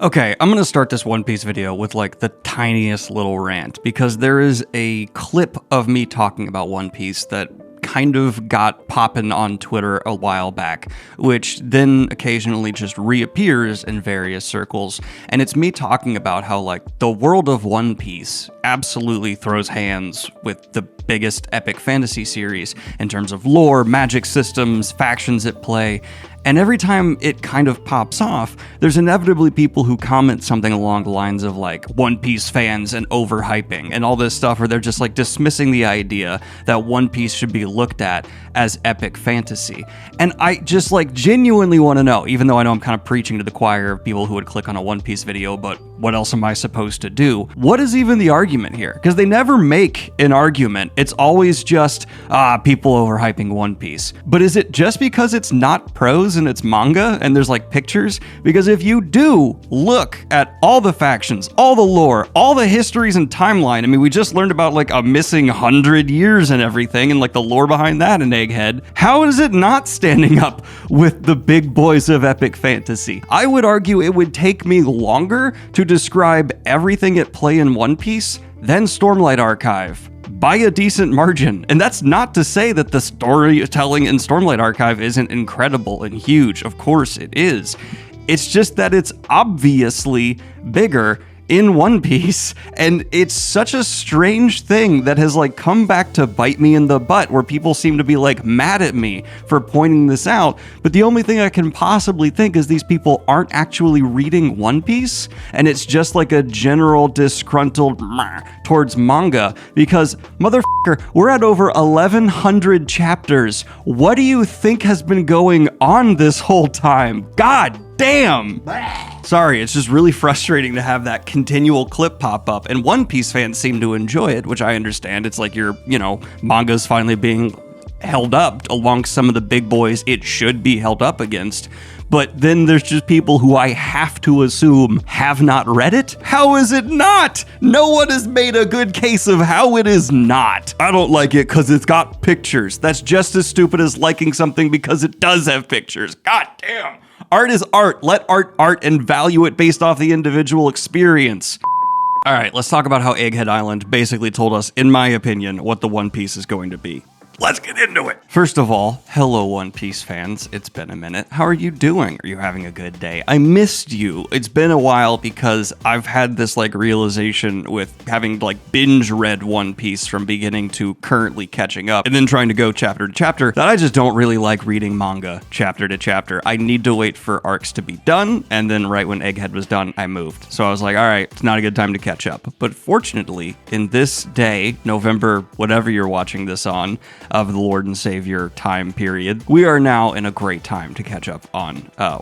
Okay, I'm gonna start this One Piece video with like the tiniest little rant because there is a clip of me talking about One Piece that kind of got poppin' on Twitter a while back, which then occasionally just reappears in various circles. And it's me talking about how like the world of One Piece absolutely throws hands with the biggest epic fantasy series in terms of lore, magic systems, factions at play. And every time it kind of pops off, there's inevitably people who comment something along the lines of like One Piece fans and overhyping and all this stuff, where they're just like dismissing the idea that One Piece should be looked at as epic fantasy. And I just like genuinely want to know, even though I know I'm kind of preaching to the choir of people who would click on a One Piece video, but what else am I supposed to do? What is even the argument here? Because they never make an argument. It's always just, people overhyping One Piece. But is it just because it's not prose and it's manga and there's like pictures? Because if you do look at all the factions, all the lore, all the histories and timeline, I mean, we just learned about like a missing 100 years and everything and like the lore behind that in Egghead. How is it not standing up with the big boys of epic fantasy? I would argue it would take me longer to describe everything at play in One Piece than Stormlight Archive, by a decent margin. And that's not to say that the storytelling in Stormlight Archive isn't incredible and huge. Of course it is. It's just that it's obviously bigger in One Piece, and it's such a strange thing that has like come back to bite me in the butt, where people seem to be like mad at me for pointing this out. But the only thing I can possibly think is these people aren't actually reading One Piece, and it's just like a general disgruntled towards manga, because motherfucker, we're at over 1,100 chapters. What do you think has been going on this whole time? God damn! Sorry, it's just really frustrating to have that continual clip pop up, and One Piece fans seem to enjoy it, which I understand. It's like manga's finally being held up along some of the big boys it should be held up against. But then there's just people who I have to assume have not read it? How is it not? No one has made a good case of how it is not. I don't like it because it's got pictures. That's just as stupid as liking something because it does have pictures. God damn. Art is art. Let art and value it based off the individual experience. All right, let's talk about how Egghead Island basically told us, in my opinion, what the One Piece is going to be. Let's get into it. First of all, hello One Piece fans. It's been a minute. How are you doing? Are you having a good day? I missed you. It's been a while because I've had this like realization with having like binge read One Piece from beginning to currently catching up and then trying to go chapter to chapter, that I just don't really like reading manga chapter to chapter. I need to wait for arcs to be done, and then right when Egghead was done, I moved. So I was like, all right, it's not a good time to catch up. But fortunately, in this day, November, whatever you're watching this on, of the Lord and Savior time period, we are now in a great time to catch up on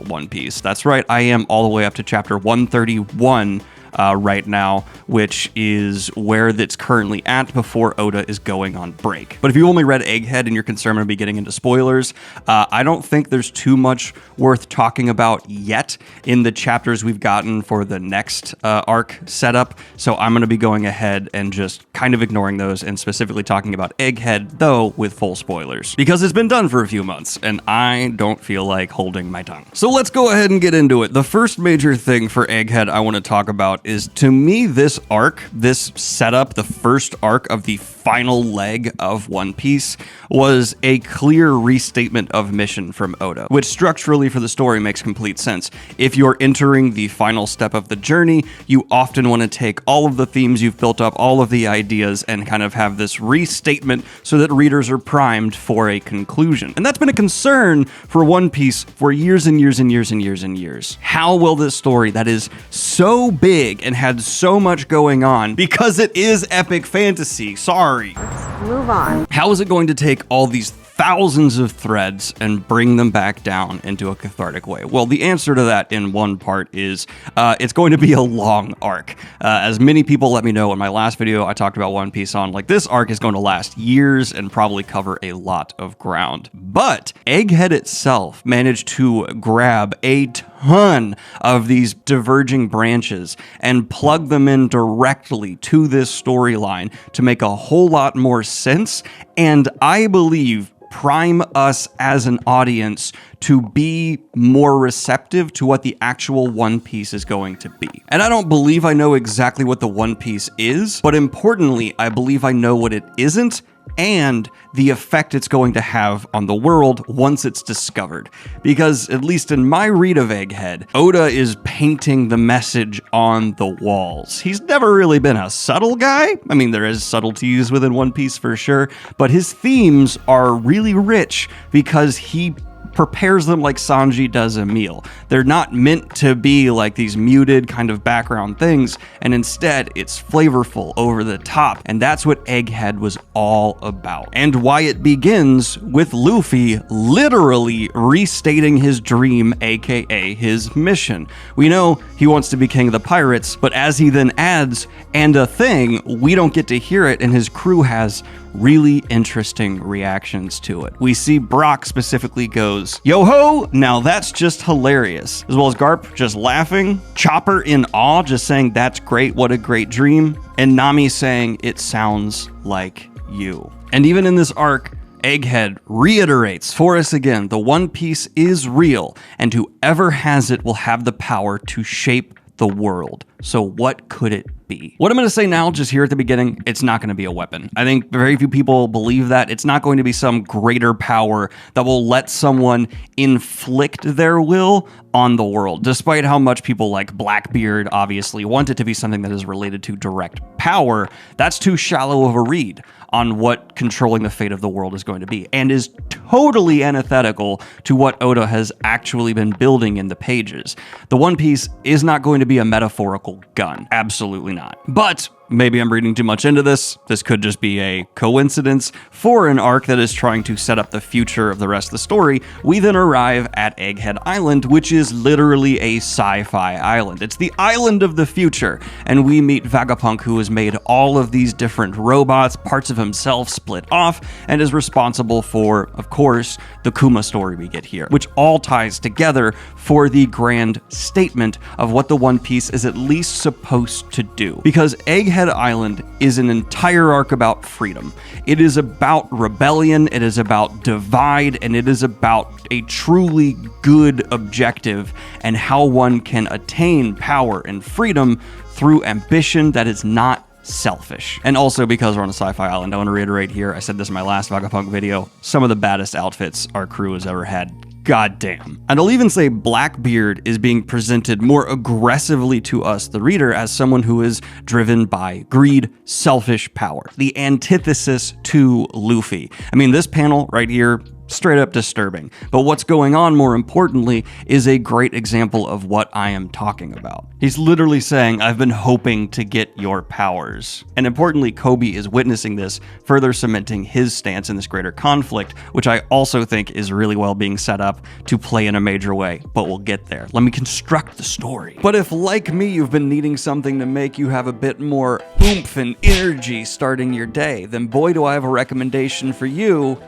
One Piece. That's right, I am all the way up to chapter 131 right now, which is where that's currently at before Oda is going on break. But if you only read Egghead and you're concerned about me getting into spoilers, I don't think there's too much worth talking about yet in the chapters we've gotten for the next arc setup. So I'm going to be going ahead and just kind of ignoring those and specifically talking about Egghead, though with full spoilers, because it's been done for a few months and I don't feel like holding my tongue. So let's go ahead and get into it. The first major thing for Egghead I want to talk about is, to me, this arc, this setup, the first arc of the final leg of One Piece, was a clear restatement of mission from Oda, which structurally for the story makes complete sense. If you're entering the final step of the journey, you often want to take all of the themes you've built up, all of the ideas, and kind of have this restatement so that readers are primed for a conclusion. And that's been a concern for One Piece for years and years and years and years and years. How will this story that is so big and had so much going on, because it is epic fantasy, sorry. Let's move on. How is it going to take all these thousands of threads and bring them back down into a cathartic way? Well, the answer to that in one part is it's going to be a long arc. As many people let me know in my last video, I talked about One Piece on, like, this arc is going to last years and probably cover a lot of ground. But Egghead itself managed to grab a ton of these diverging branches and plug them in directly to this storyline to make a whole lot more sense, and I believe prime us as an audience to be more receptive to what the actual One Piece is going to be. And I don't believe I know exactly what the One Piece is, but importantly, I believe I know what it isn't and the effect it's going to have on the world once it's discovered. Because, at least in my read of Egghead, Oda is painting the message on the walls. He's never really been a subtle guy. I mean, there is subtleties within One Piece for sure, but his themes are really rich because he prepares them like Sanji does a meal. They're not meant to be like these muted kind of background things, and instead it's flavorful, over the top, and that's what Egghead was all about. And why it begins with Luffy literally restating his dream, aka his mission. We know he wants to be king of the pirates, but as he then adds, and a thing, we don't get to hear it, and his crew has really interesting reactions to it. We see Brock specifically goes, "Yo ho, now that's just hilarious," as well as Garp just laughing, Chopper in awe just saying that's great, what a great dream, and Nami saying it sounds like you. And even in this arc, Egghead reiterates for us again, the One Piece is real, and whoever has it will have the power to shape the world. So what could it be? What I'm going to say now, just here at the beginning, it's not going to be a weapon. I think very few people believe that. It's not going to be some greater power that will let someone inflict their will on the world, despite how much people like Blackbeard obviously want it to be something that is related to direct power. That's too shallow of a read on what controlling the fate of the world is going to be, and is totally antithetical to what Oda has actually been building in the pages. The One Piece is not going to be a metaphorical gun. Absolutely not. But maybe I'm reading too much into this. This could just be a coincidence for an arc that is trying to set up the future of the rest of the story. We then arrive at Egghead Island, which is literally a sci-fi island. It's the island of the future, and we meet Vegapunk, who has made all of these different robots, parts of himself split off, and is responsible for, of course, the Kuma story we get here, which all ties together for the grand statement of what the One Piece is at least supposed to do. Because Egghead Island is an entire arc about freedom. It is about rebellion, it is about divide, and it is about a truly good objective and how one can attain power and freedom through ambition that is not selfish. And also, because we're on a sci-fi island, I want to reiterate here, I said this in my last Vegapunk video, some of the baddest outfits our crew has ever had. Goddamn. And I'll even say Blackbeard is being presented more aggressively to us, the reader, as someone who is driven by greed, selfish power. The antithesis to Luffy. I mean, this panel right here, straight up disturbing. But what's going on, more importantly, is a great example of what I am talking about. He's literally saying, I've been hoping to get your powers. And importantly, Kobe is witnessing this, further cementing his stance in this greater conflict, which I also think is really well being set up to play in a major way, but we'll get there. Let me construct the story. But if, like me, you've been needing something to make you have a bit more oomph and energy starting your day, then boy do I have a recommendation for you.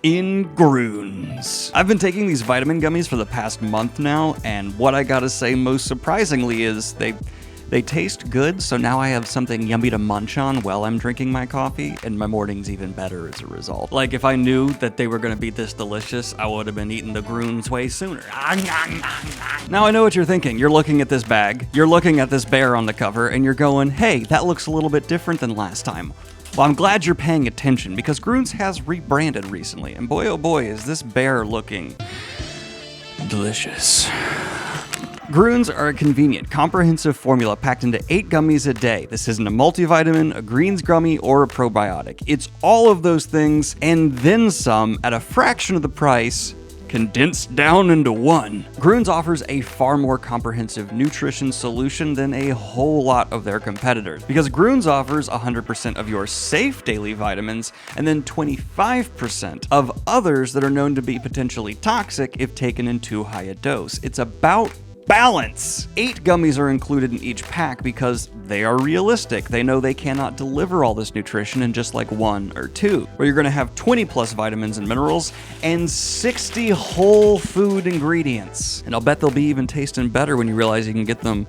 Ingroons. I've been taking these vitamin gummies for the past month now, and what I gotta say most surprisingly is they taste good, so now I have something yummy to munch on while I'm drinking my coffee, and my morning's even better as a result. Like, if I knew that they were gonna be this delicious, I would have been eating the Groons way sooner. Now I know what you're thinking. You're looking at this bag, you're looking at this bear on the cover, and you're going, hey, that looks a little bit different than last time. Well, I'm glad you're paying attention, because Groons has rebranded recently, and boy oh boy is this bear looking delicious. Groons are a convenient, comprehensive formula packed into 8 gummies a day. This isn't a multivitamin, a greens gummy, or a probiotic. It's all of those things, and then some, at a fraction of the price, condensed down into one. Groons offers a far more comprehensive nutrition solution than a whole lot of their competitors, because Groons offers 100% of your safe daily vitamins and then 25% of others that are known to be potentially toxic if taken in too high a dose. It's about balance. 8 gummies are included in each pack because they are realistic. They know they cannot deliver all this nutrition in just like 1 or 2, where you're going to have 20 plus vitamins and minerals and 60 whole food ingredients. And I'll bet they'll be even tasting better when you realize you can get them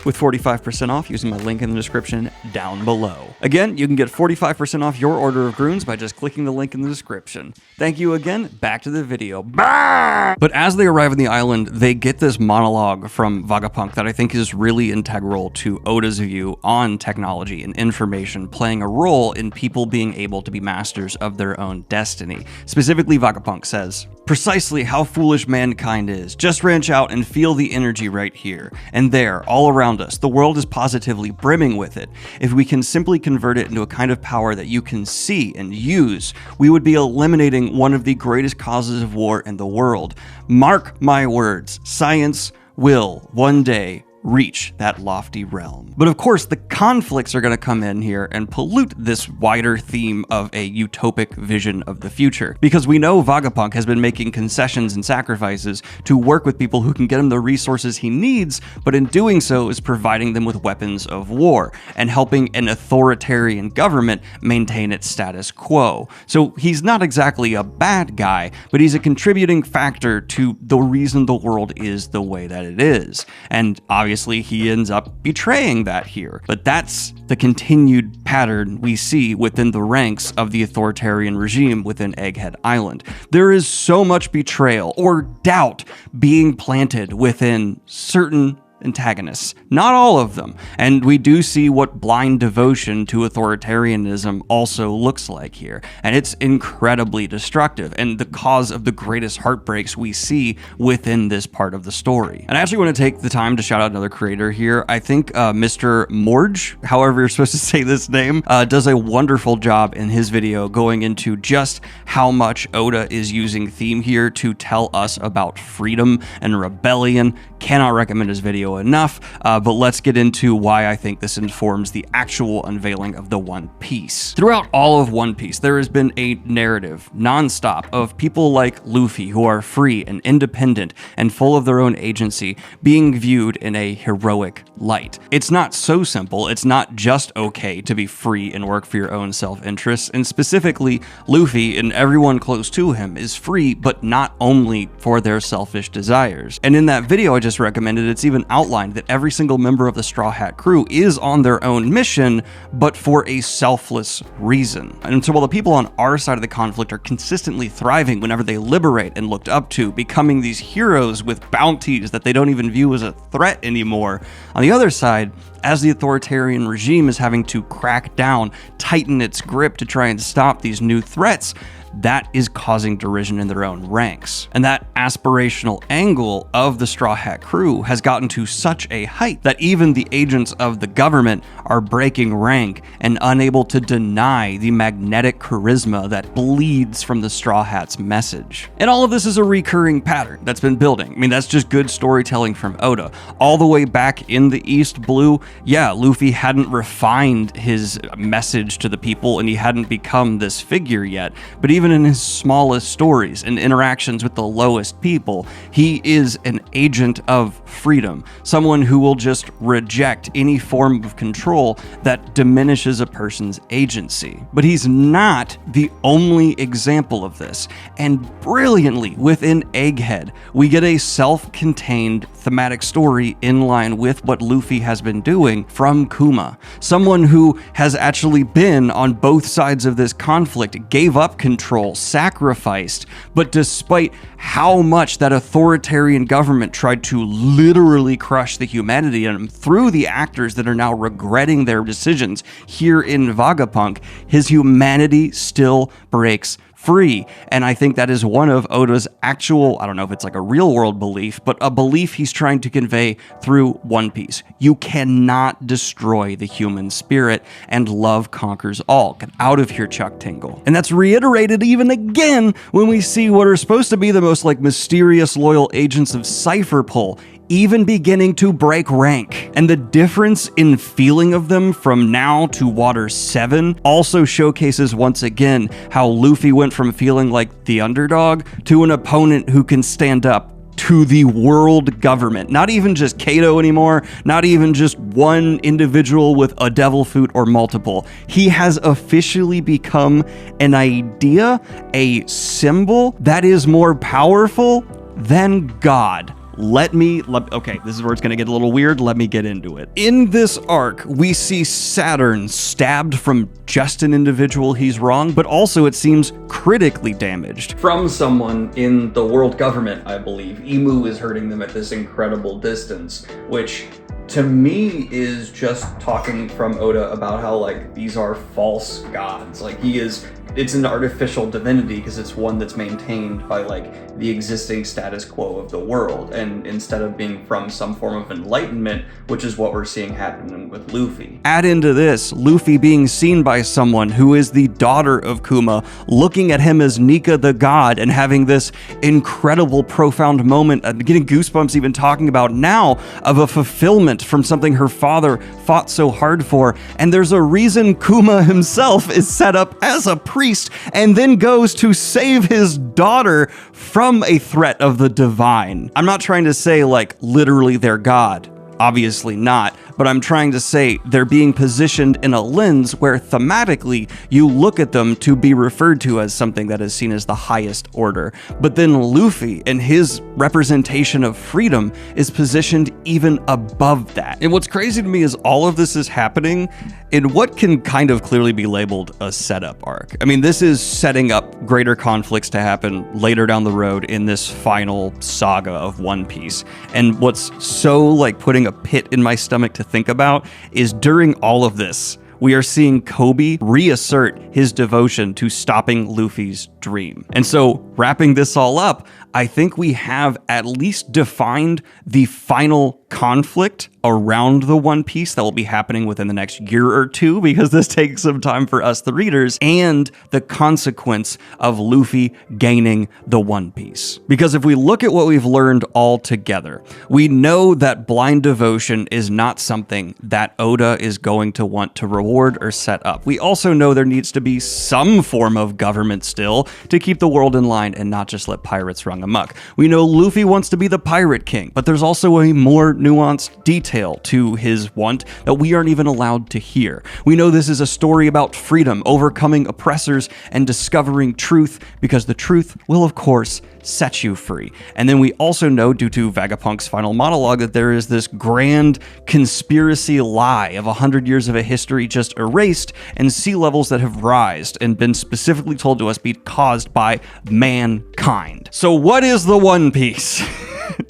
with 45% off using my link in the description down below. Again, you can get 45% off your order of Groons by just clicking the link in the description. Thank you again, back to the video. Bah! But as they arrive on the island, they get this monologue from Vegapunk that I think is really integral to Oda's view on technology and information playing a role in people being able to be masters of their own destiny. Specifically, Vegapunk says, "Precisely how foolish mankind is. Just branch out and feel the energy right here. And there, all around us, the world is positively brimming with it. If we can simply convert it into a kind of power that you can see and use, we would be eliminating one of the greatest causes of war in the world. Mark my words, science will one day reach that lofty realm." But of course, the conflicts are going to come in here and pollute this wider theme of a utopic vision of the future. Because we know Vegapunk has been making concessions and sacrifices to work with people who can get him the resources he needs, but in doing so is providing them with weapons of war and helping an authoritarian government maintain its status quo. So he's not exactly a bad guy, but he's a contributing factor to the reason the world is the way that it is. And obviously, he ends up betraying that here. But that's the continued pattern we see within the ranks of the authoritarian regime within Egghead Island. There is so much betrayal or doubt being planted within certain antagonists. Not all of them. And we do see what blind devotion to authoritarianism also looks like here. And it's incredibly destructive and the cause of the greatest heartbreaks we see within this part of the story. And I actually want to take the time to shout out another creator here. I think Mr. Morge, however you're supposed to say this name, does a wonderful job in his video going into just how much Oda is using theme here to tell us about freedom and rebellion. Cannot recommend his video enough, but let's get into why I think this informs the actual unveiling of the One Piece. Throughout all of One Piece, there has been a narrative nonstop of people like Luffy who are free and independent and full of their own agency being viewed in a heroic light. It's not so simple. It's not just okay to be free and work for your own self-interests, and specifically Luffy and everyone close to him is free, but not only for their selfish desires. And in that video I just recommended, it's even outlined that every single member of the Straw Hat crew is on their own mission, but for a selfless reason. And so while the people on our side of the conflict are consistently thriving whenever they liberate and looked up to, becoming these heroes with bounties that they don't even view as a threat anymore, on the other side, as the authoritarian regime is having to crack down, tighten its grip to try and stop these new threats, that is causing derision in their own ranks. And that aspirational angle of the Straw Hat crew has gotten to such a height that even the agents of the government are breaking rank and unable to deny the magnetic charisma that bleeds from the Straw Hat's message. And all of this is a recurring pattern that's been building. I mean, that's just good storytelling from Oda. All the way back in the East Blue, yeah, Luffy hadn't refined his message to the people and he hadn't become this figure yet, but even in his smallest stories and interactions with the lowest people, he is an agent of freedom, someone who will just reject any form of control that diminishes a person's agency. But he's not the only example of this, and brilliantly within Egghead, we get a self-contained thematic story in line with what Luffy has been doing from Kuma, someone who has actually been on both sides of this conflict, gave up control, sacrificed, but despite how much that authoritarian government tried to literally crush the humanity in him through the actors that are now regretting their decisions here in Vegapunk, his humanity still breaks free. And I think that is one of Oda's actual, I don't know if it's like a real world belief, but a belief he's trying to convey through One Piece. You cannot destroy the human spirit, and love conquers all. Get out of here, Chuck Tingle. And that's reiterated even again when we see what are supposed to be the most like mysterious loyal agents of Cypher Pull even beginning to break rank. And the difference in feeling of them from now to Water 7 also showcases once again how Luffy went from feeling like the underdog to an opponent who can stand up to the world government. Not even just Kaido anymore, not even just one individual with a devil fruit or multiple. He has officially become an idea, a symbol that is more powerful than God. Okay, this is where it's gonna get a little weird. Let me get into it. In this arc, we see Saturn stabbed from just an individual he's wronged, but also it seems critically damaged. From someone in the world government, I believe. Emu is hurting them at this incredible distance, which to me is just talking from Oda about how like these are false gods. Like it's an artificial divinity because it's one that's maintained by like the existing status quo of the world, and instead of being from some form of enlightenment, which is what we're seeing happening with Luffy. Add into this Luffy being seen by someone who is the daughter of Kuma, looking at him as Nika the god and having this incredible profound moment, getting goosebumps even talking about now, of a fulfillment from something her father fought so hard for. And there's a reason Kuma himself is set up as a priest and then goes to save his daughter from a threat of the divine. I'm not trying to say like literally they're God. Obviously not, but I'm trying to say they're being positioned in a lens where thematically you look at them to be referred to as something that is seen as the highest order. But then Luffy and his representation of freedom is positioned even above that. And what's crazy to me is all of this is happening in what can kind of clearly be labeled a setup arc. I mean, this is setting up greater conflicts to happen later down the road in this final saga of One Piece. And what's so like putting a pit in my stomach to think about is during all of this, we are seeing Kobe reassert his devotion to stopping Luffy's dream. And so wrapping this all up, I think we have at least defined the final conflict around the One Piece that will be happening within the next year or two, because this takes some time for us, the readers, and the consequence of Luffy gaining the One Piece. Because if we look at what we've learned all together, we know that blind devotion is not something that Oda is going to want to reward or set up. We also know there needs to be some form of government still to keep the world in line and not just let pirates run amok. We know Luffy wants to be the pirate king, but there's also a more nuanced detail to his want that we aren't even allowed to hear. We know this is a story about freedom, overcoming oppressors, and discovering truth, because the truth will, of course, set you free. And then we also know, due to Vegapunk's final monologue, that there is this grand conspiracy lie of 100 years of a history just erased, and sea levels that have rised and been specifically told to us be caused by mankind. So what is the One Piece?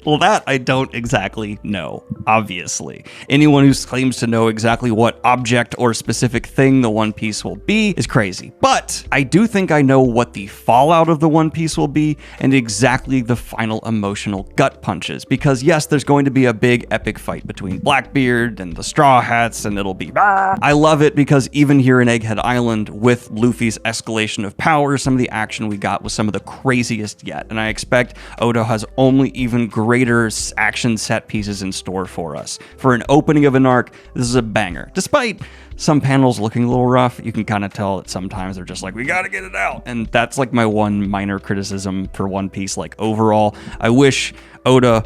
Well, that I don't exactly know, obviously. Anyone who claims to know exactly what object or specific thing the One Piece will be is crazy. But I do think I know what the fallout of the One Piece will be and exactly the final emotional gut punches. Because yes, there's going to be a big epic fight between Blackbeard and the Straw Hats, and it'll be I love it because even here in Egghead Island, with Luffy's escalation of power, some of the action we got was some of the craziest yet. And I expect Oda has only even greater action set pieces in store for us. For an opening of an arc, this is a banger. Despite some panels looking a little rough, you can kind of tell that sometimes they're just like, we gotta get it out. And that's like my one minor criticism for One Piece. Like overall, I wish Oda,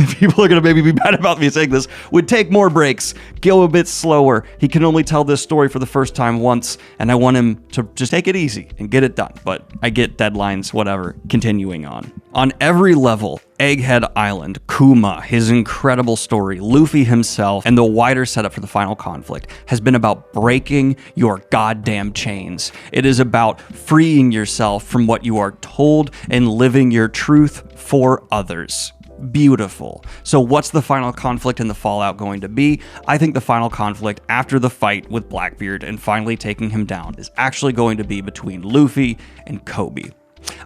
people are gonna maybe be mad about me saying this, would take more breaks, go a bit slower. He can only tell this story for the first time once, and I want him to just take it easy and get it done. But I get deadlines, whatever, continuing on. On every level, Egghead Island, Kuma, his incredible story, Luffy himself, and the wider setup for the final conflict has been about breaking your goddamn chains. It is about freeing yourself from what you are told and living your truth for others. Beautiful. So what's the final conflict and the fallout going to be? I think the final conflict after the fight with Blackbeard and finally taking him down is actually going to be between Luffy and Kobe.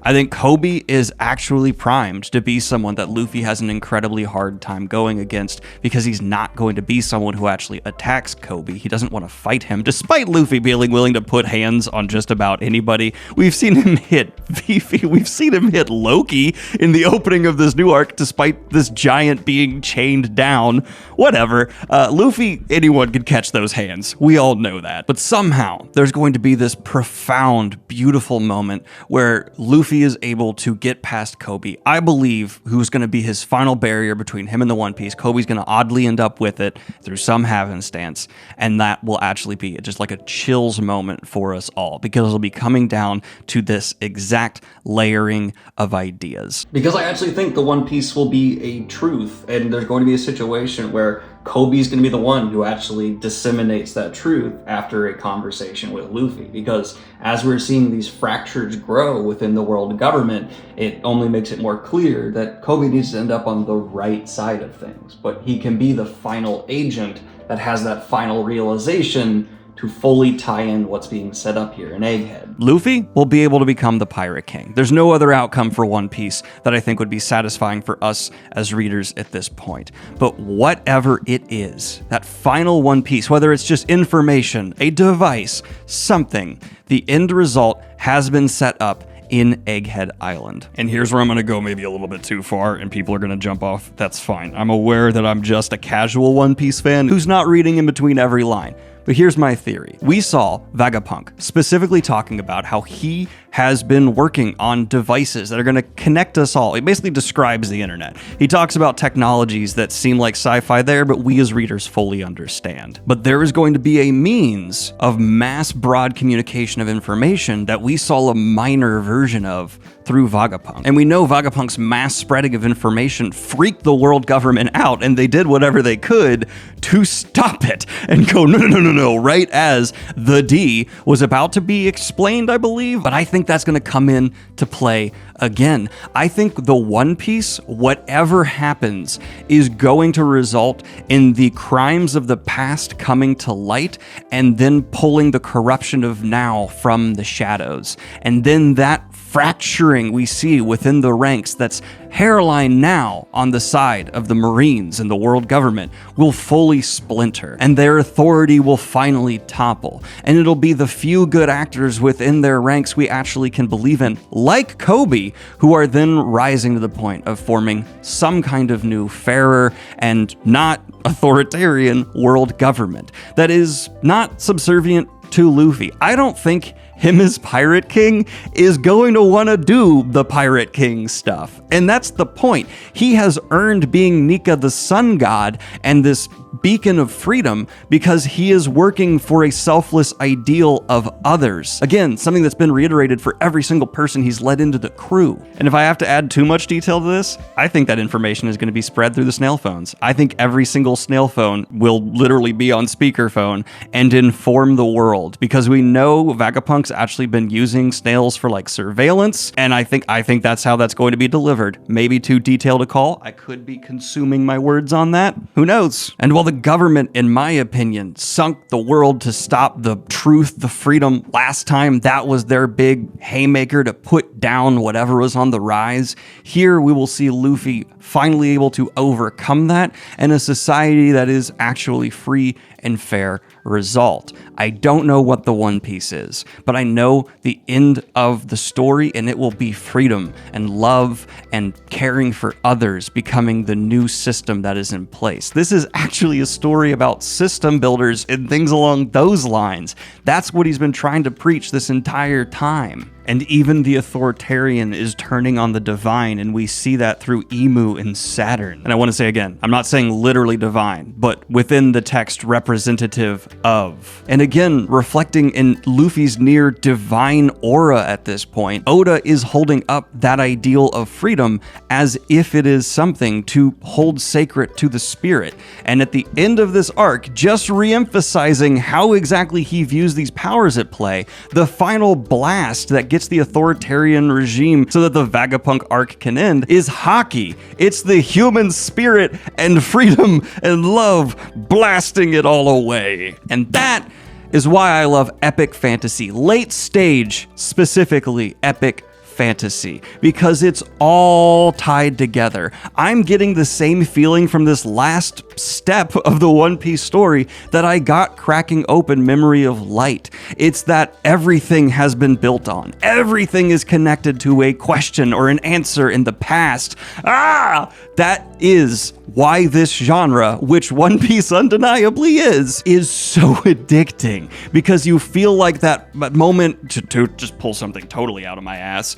I think Kobe is actually primed to be someone that Luffy has an incredibly hard time going against, because he's not going to be someone who actually attacks Kobe. He doesn't want to fight him, despite Luffy being willing to put hands on just about anybody. We've seen him hit Vivi, we've seen him hit Loki in the opening of this new arc, despite this giant being chained down. Whatever. Luffy, anyone could catch those hands. We all know that. But somehow, there's going to be this profound, beautiful moment where Luffy is able to get past Kobe, I believe who's going to be his final barrier between him and the One Piece, Kobe's going to oddly end up with it through some happenstance, and that will actually be just like a chills moment for us all, because it'll be coming down to this exact layering of ideas. Because I actually think the One Piece will be a truth, and there's going to be a situation where Kobe's going to be the one who actually disseminates that truth after a conversation with Luffy, because as we're seeing these fractures grow within the world government, it only makes it more clear that Kobe needs to end up on the right side of things, but he can be the final agent that has that final realization to fully tie in what's being set up here in Egghead. Luffy will be able to become the Pirate King. There's no other outcome for One Piece that I think would be satisfying for us as readers at this point. But whatever it is, that final One Piece, whether it's just information, a device, something, the end result has been set up in Egghead Island. And here's where I'm going to go maybe a little bit too far and people are going to jump off. That's fine. I'm aware that I'm just a casual One Piece fan who's not reading in between every line. But here's my theory. We saw Vegapunk specifically talking about how he has been working on devices that are going to connect us all. It basically describes the internet. He talks about technologies that seem like sci-fi there, but we as readers fully understand. But there is going to be a means of mass broad communication of information that we saw a minor version of through Vegapunk. And we know Vegapunk's mass spreading of information freaked the world government out, and they did whatever they could to stop it and go, no, right as the D was about to be explained, I believe. But I think that's going to come in to play again. I think the One Piece, whatever happens, is going to result in the crimes of the past coming to light and then pulling the corruption of now from the shadows. And then that fracturing we see within the ranks that's hairline now on the side of the Marines and the world government will fully splinter, and their authority will finally topple, and it'll be the few good actors within their ranks we actually can believe in, like Kobe, who are then rising to the point of forming some kind of new, fairer and not authoritarian world government that is not subservient to Luffy. I don't think him as Pirate King is going to want to do the Pirate King stuff. And that's the point. He has earned being Nika the Sun God and this beacon of freedom because he is working for a selfless ideal of others. Again, something that's been reiterated for every single person he's led into the crew. And if I have to add too much detail to this, I think that information is going to be spread through the snail phones. I think every single snail phone will literally be on speakerphone and inform the world, because we know Vegapunk's actually been using snails for like surveillance, and I think that's how that's going to be delivered. Maybe too detailed a call. I could be consuming my words on that. Who knows? And while the government, in my opinion, sunk the world to stop the truth, the freedom last time, that was their big haymaker to put down whatever was on the rise. Here we will see Luffy finally able to overcome that, and a society that is actually free and fair result. I don't know what the One Piece is, but I know the end of the story, and it will be freedom and love and caring for others becoming the new system that is in place. This is actually a story about system builders and things along those lines. That's what he's been trying to preach this entire time. And even the authoritarian is turning on the divine, and we see that through Emu and Saturn. And I want to say again, I'm not saying literally divine, but within the text representative of. And again, reflecting in Luffy's near divine aura at this point, Oda is holding up that ideal of freedom as if it is something to hold sacred to the spirit. And at the end of this arc, just re-emphasizing how exactly he views these powers at play, the final blast that gets the authoritarian regime so that the Vegapunk arc can end is Haki. It's the human spirit and freedom and love blasting it all away. And that is why I love epic fantasy, late stage specifically epic fantasy, because it's all tied together. I'm getting the same feeling from this last step of the One Piece story that I got cracking open Memory of Light. It's that everything has been built on. Everything is connected to a question or an answer in the past. That is why this genre, which One Piece undeniably is so addicting, because you feel like that moment, to just pull something totally out of my ass,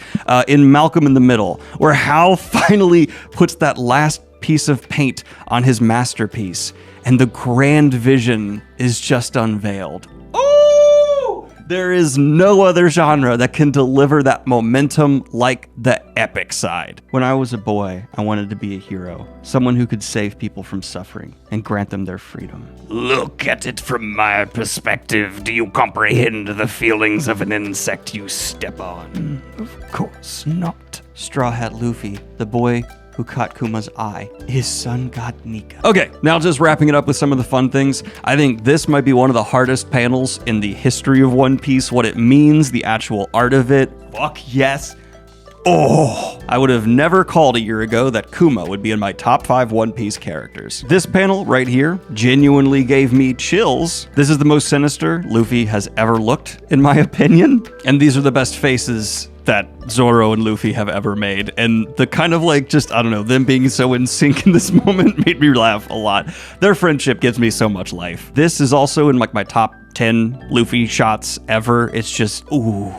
in Malcolm in the Middle, where Hal finally puts that last piece of paint on his masterpiece, and the grand vision is just unveiled. Oh! There is no other genre that can deliver that momentum like the epic side. When I was a boy, I wanted to be a hero, someone who could save people from suffering and grant them their freedom. Look at it from my perspective. Do you comprehend the feelings of an insect you step on? Of course not. Straw Hat Luffy, the boy who caught Kuma's eye. His son got Nika. Okay, now just wrapping it up with some of the fun things. I think this might be one of the hardest panels in the history of One Piece. What it means, the actual art of it. Fuck yes. Oh, I would have never called a year ago that Kuma would be in my top 5 One Piece characters. This panel right here genuinely gave me chills. This is the most sinister Luffy has ever looked, in my opinion. And these are the best faces that Zoro and Luffy have ever made. And the kind of like, just, I don't know, them being so in sync in this moment made me laugh a lot. Their friendship gives me so much life. This is also in like my top 10 Luffy shots ever. It's just, ooh,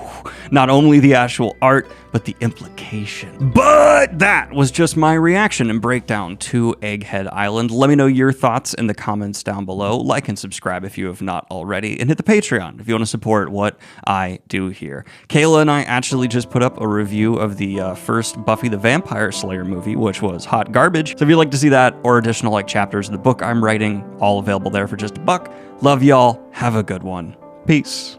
not only the actual art, but the implication. But that was just my reaction and breakdown to Egghead Island. Let me know your thoughts in the comments down below. Like and subscribe if you have not already, and hit the Patreon if you want to support what I do here. Kayla and I actually just put up a review of the first Buffy the Vampire Slayer movie, which was hot garbage. So if you'd like to see that or additional like chapters of the book I'm writing, all available there for just $1. Love y'all. Have a good one. Peace.